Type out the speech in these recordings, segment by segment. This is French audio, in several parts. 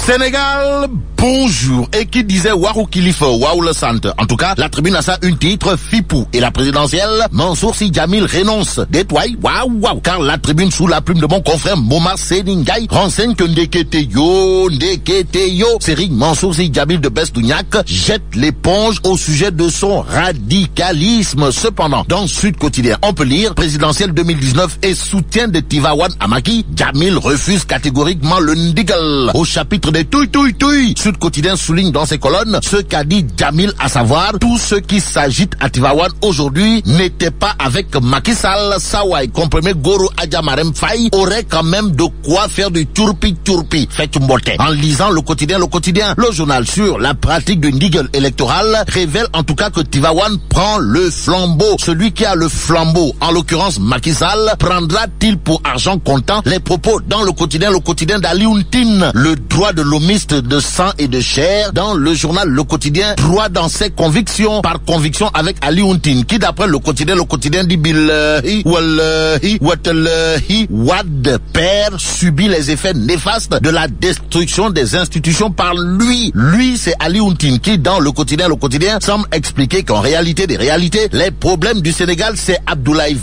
Sénégal, bonjour. Et qui disait Warou Kilifa, Waouh le Centre. En tout cas, la tribune a ça une titre, Fipou. Et la présidentielle, Mansour Sy Djamil renonce. Détoile, waouh. Car la tribune sous la plume de mon confrère Momar Séningay renseigne que Ndekete yo, Serigne Mansour Sy Djamil de Bestouniak jette l'éponge au sujet de son radicalisme. Cependant, dans Sud Quotidien, on peut lire présidentielle 2019 et soutien de Tivaouane Amaki. Djamil refuse catégoriquement le Ndigal. Au chapitre des touille. Sud Quotidien souligne dans ses colonnes ce qu'a dit Djamil, à savoir tous ceux qui s'agitent à Tivaouane aujourd'hui n'étaient pas avec Macky Sall. Sawai, comprimé Goro Adjamarem Faye aurait quand même de quoi faire du turpi. Faites une beauté. En lisant le quotidien, le journal sur la pratique du Ndigal électoral révèle en tout cas que Tivaouane prend le flambeau. Celui qui a le flambeau, en l'occurrence Macky Sall, prendra-t-il pour argent comptant? Les propos dans le quotidien d'Alioune Tine, le droit de l'homiste de sang et de chair. Dans le journal Le Quotidien, droit dans ses convictions, par conviction avec Alioune Tine, qui d'après le quotidien dit billahi, wallahi, watallahi, Wad père subit les effets néfastes de la destruction des institutions par lui. Lui, c'est Alioune Tine qui, dans le quotidien, semble expliquer qu'en réalité des réalités, les problèmes du Sénégal, c'est Abdoulaye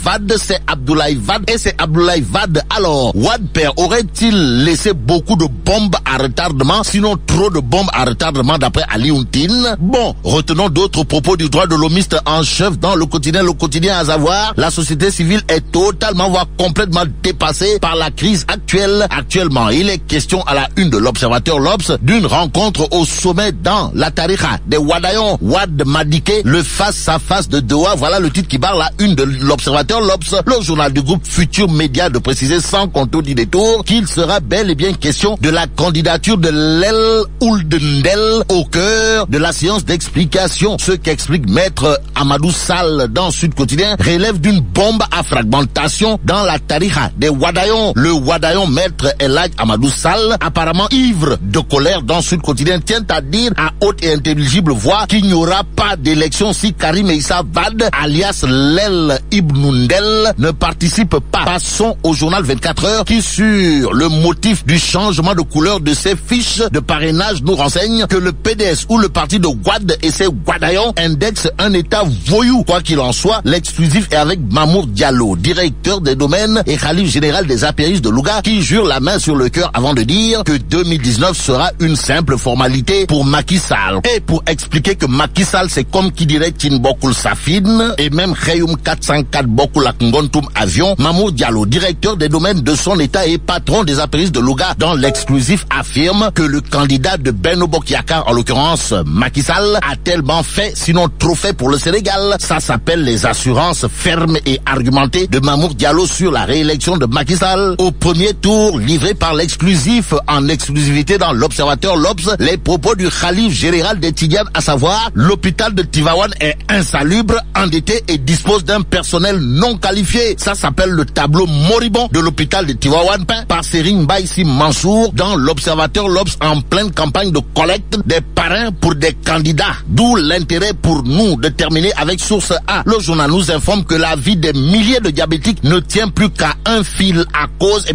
Wade. Alors, Wad père aurait-il laissé beaucoup de bombes à retardement, sinon trop de bombes à retardement d'après Alioune Tine? Bon, retenons d'autres propos du droit de l'homiste en chef dans le quotidien, à savoir, la société civile est totalement, voire complètement dépassée par la crise actuelle. Actuellement, il est question à la une de l'Observateur l'Obs d'une rencontre au sommet dans la tariqa des Wadayon, Wad Madiké, le face-à-face de Doha. Voilà le titre qui barre la une de l'Observateur l'Obs, le journal du groupe Futur Média, de préciser sans contour du détour qu'il sera bel et bien question de la candidature de l'El Ould-Ndel au cœur de la séance d'explication. Ce qu'explique maître Amadou Sall dans Sud Quotidien relève d'une bombe à fragmentation dans la tariqa des Wadayon. Le Wadayon maître Elhadj Amadou Sall, apparemment ivre de colère dans Sud Quotidien, tient à dire à haute et intelligible voix qu'il n'y aura pas d'élection si Karim Meïssa Wade, alias l'El Ibn Ndel, ne participe pas. Passons au journal 24 heures qui, sur le motif du changement de couleur de ses fiches de parrainage, nous renseigne que le PDS ou le parti de Wad et ses Wadayon indexent un état voyou. Quoi qu'il en soit, l'exclusif est avec Mamour Diallo, directeur des domaines et khalife général des apéristes de Louga, qui jure la main sur le cœur avant de dire que 2019 sera une simple formalité pour Macky Sall. Et pour expliquer que Macky Sall, c'est comme qui dirait Tin Bokul Safin et même Khayoum 404 Bokul Akungontum Avion, Mamour Diallo, directeur des domaines de son état et patron des apéristes de Louga, dans l'exclusif affirme que le candidat de Benno Bokk Yakaar, en l'occurrence Macky Sall, a tellement fait, sinon trop fait pour le Sénégal. Ça s'appelle les assurances fermes et argumentées de Mamour Diallo sur la réélection de Macky Sall. Au premier tour, livré par l'exclusif en exclusivité dans l'Observateur l'Obs, les propos du khalife général des Tidianes, à savoir l'hôpital de Tivaouane est insalubre, endetté et dispose d'un personnel non qualifié. Ça s'appelle le tableau moribond de l'hôpital de Tivaouane peint par Serigne Mbaye Sy Mansour dans l'Observateur l'Obs en pleine campagne de collecte des parrains pour des candidats. D'où l'intérêt pour nous de terminer avec Source A. Le journal nous informe que la vie des milliers de diabétiques ne tient plus qu'à un fil à cause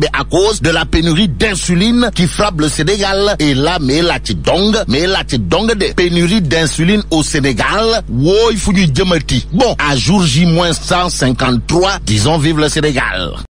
de la pénurie d'insuline qui frappe le Sénégal. Et là, mais la tidong de pénurie d'insuline au Sénégal. Wow, il faut du djemati. Bon, à jour J-153, disons vive le Sénégal.